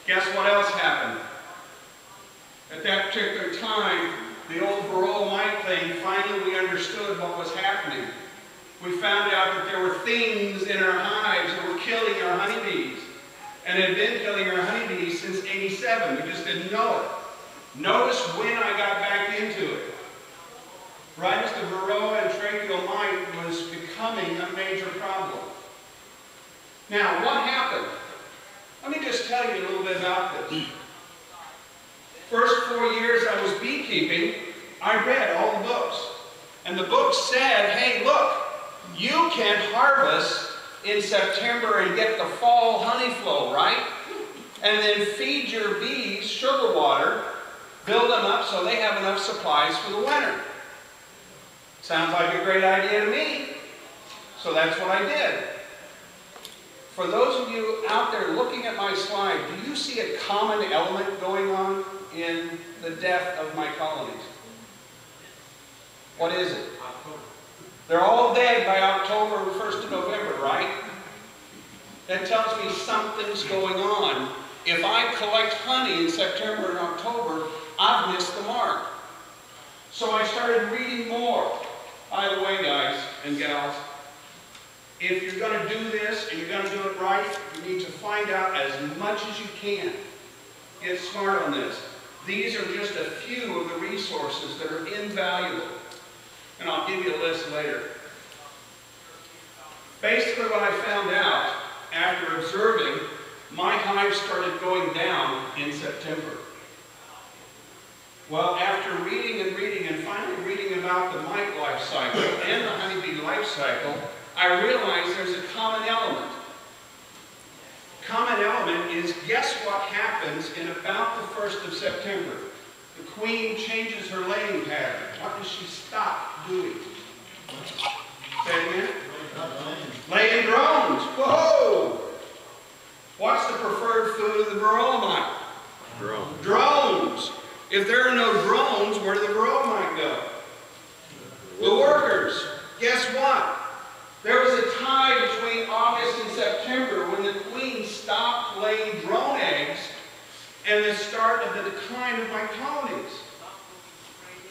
Guess what else happened? At that particular time, the old varroa mite thing, finally we understood what was happening. We found out that there were things in our hives that were killing our honeybees. And had been killing our honeybees since '87. We just didn't know it. Notice when I got back into it. Right as the varroa and tracheal mite was becoming a major problem. Now, what happened? Let me just tell you a little bit about this. First 4 years I was beekeeping, I read all the books. And the books said, hey, look, you can harvest in September and get the fall honey flow, right? And then feed your bees sugar water, build them up so they have enough supplies for the winter. Sounds like a great idea to me. So that's what I did. For those of you out there looking at my slide, do you see a common element going on in the death of my colonies? What is it? October. They're all dead by October 1st of November, right? That tells me something's going on. If I collect honey in September and October, I've missed the mark. So I started reading more. By the way, guys and gals, if you're going to do this and you're going to do it right, you need to find out as much as you can. Get smart on this. These are just a few of the resources that are invaluable. And I'll give you a list later. Basically what I found out after observing, my hives started going down in September. Well, after reading and finally reading about the mite life cycle and the honeybee life cycle, I realized there's a common element. Common element is, guess what happens in about the 1st of September? The queen changes her laying pattern. What does she stop doing? Say it again. Laying drones. Whoa! What's the preferred food of the varroa mite? Drones. Drones. If there are no drones, where do the varroa mite go? The workers. Guess what? There was a tie between August and September when the queen stopped laying drone eggs and the start of the decline of my colonies.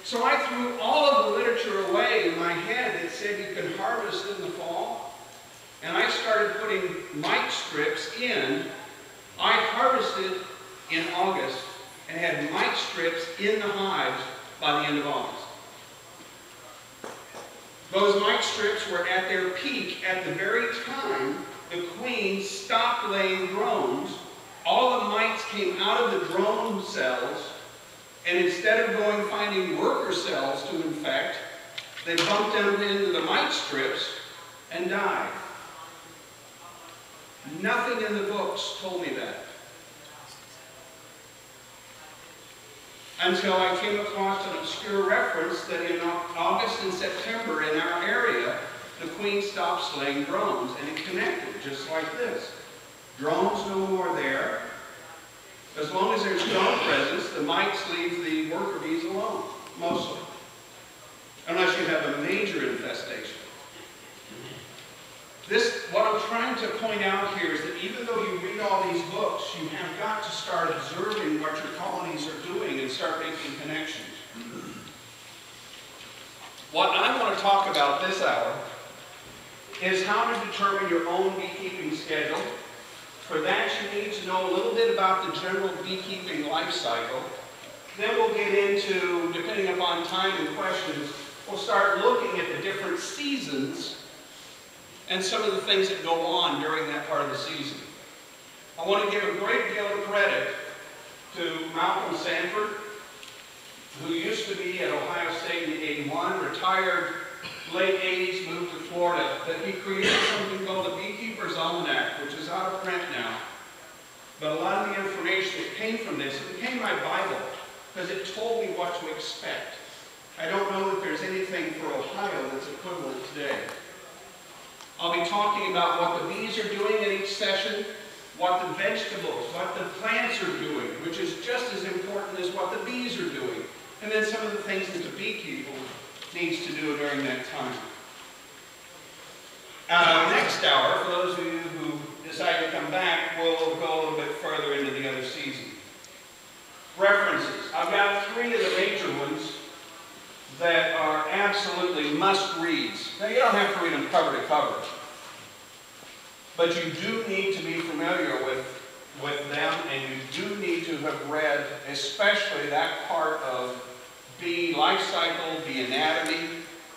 So I threw all of the literature away in my head that said you can harvest in the fall. And I started putting mite strips in. I harvested in August and had mite strips in the hives by the end of August. Those mite strips were at their peak at the very time the queen stopped laying drones. All the mites came out of the drone cells, and instead of going finding worker cells to infect, they bumped them into the mite strips and died. Nothing in the books told me that. Until I came across an obscure reference that in August and September in our area, the queen stops laying drones, and it connected just like this. Drones no more there. As long as there's drone presence, the mites leave the worker bees alone, mostly. Unless you have a major infestation. What I'm trying to point out here is that even though you read all these books, you have got to start observing what your colonies are doing and start making connections. What I want to talk about this hour is how to determine your own beekeeping schedule. For that, you need to know a little bit about the general beekeeping life cycle. Then we'll get into, depending upon time and questions, we'll start looking at the different seasons and some of the things that go on during that part of the season. I want to give a great deal of credit to Malcolm Sanford, who used to be at Ohio State in '81, retired late '80s, moved to Florida, that he created something called the Beekeeper's Almanac, which is out of print now. But a lot of the information that came from this, it became my Bible, because it told me what to expect. I don't know that there's anything for Ohio that's equivalent today. I'll be talking about what the bees are doing in each session, what the vegetables, what the plants are doing, which is just as important as what the bees are doing, and then some of the things that the beekeeper needs to do during that time. Next hour, for those of you who decide to come back, we'll go a little bit further into the other seasons. References. I've got 3 of the major ones that are absolutely must-reads. Now, you don't have to read them cover to cover, but you do need to be familiar with them, and you do need to have read especially that part of bee life cycle, bee anatomy,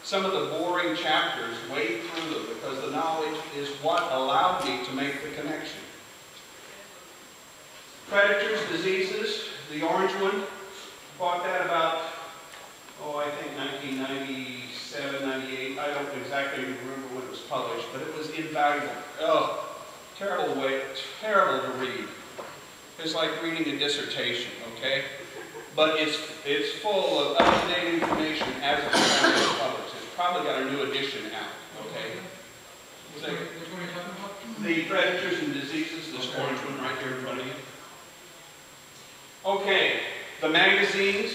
some of the boring chapters, wade through them, because the knowledge is what allowed me to make the connection. Predators, diseases, the orange one, bought that about, I think 1997, 98. I don't exactly remember when it was published, but it was invaluable. Oh, terrible to read. It's like reading a dissertation, okay? But it's full of up-to-date information as of the time it was published. It's probably got a new edition out, okay? Which one are you talking about? The predators and diseases, this orange one right here in front of you. Okay, the magazines,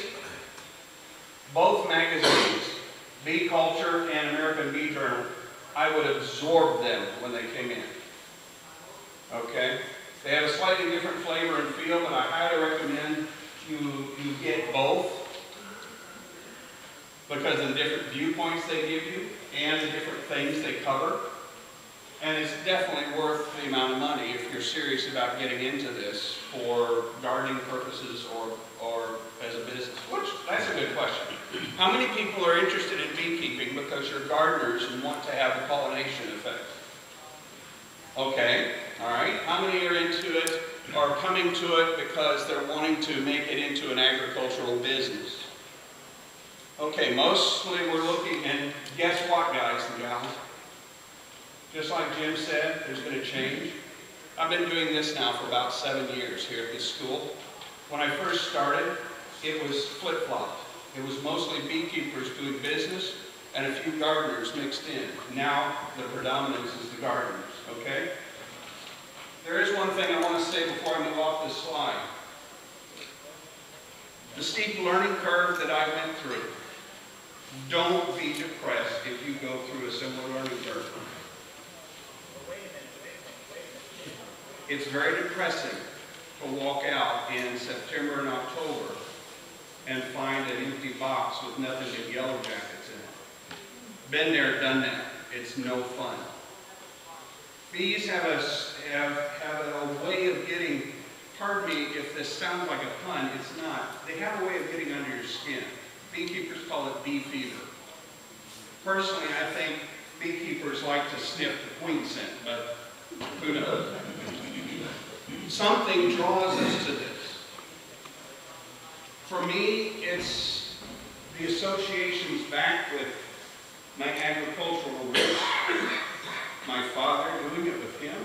both magazines, Bee Culture and American Bee Journal, I would absorb them when they came in. Okay? They have a slightly different flavor and feel, but I highly recommend you get both because of the different viewpoints they give you and the different things they cover. And it's definitely worth the amount of money if you're serious about getting into this for gardening purposes or as a business. That's a good question. How many people are interested in beekeeping because you're gardeners and want to have the pollination effect? Okay, all right. How many are into it or coming to it because they're wanting to make it into an agricultural business? Okay, mostly we're looking, and guess what, guys and gals? Just like Jim said, there's been a change. I've been doing this now for about 7 years here at this school. When I first started, it was flip-flopped. It was mostly beekeepers doing business and a few gardeners mixed in. Now, the predominance is the gardeners, okay? There is one thing I want to say before I move off this slide. The steep learning curve that I went through. Don't be depressed if you go through a similar learning curve. It's very depressing to walk out in September and October and find an empty box with nothing but yellow jackets in it. Been there, done that. It's no fun. Bees have a way of getting, pardon me if this sounds like a pun, it's not. They have a way of getting under your skin. Beekeepers call it bee fever. Personally, I think beekeepers like to sniff the queen scent, but who knows? Something draws us to this. For me, it's the associations back with my agricultural roots. My father doing it with him.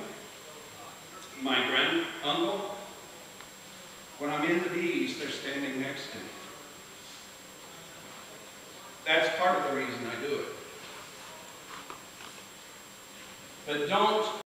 My granduncle. When I'm in the bees, they're standing next to me. That's part of the reason I do it. But don't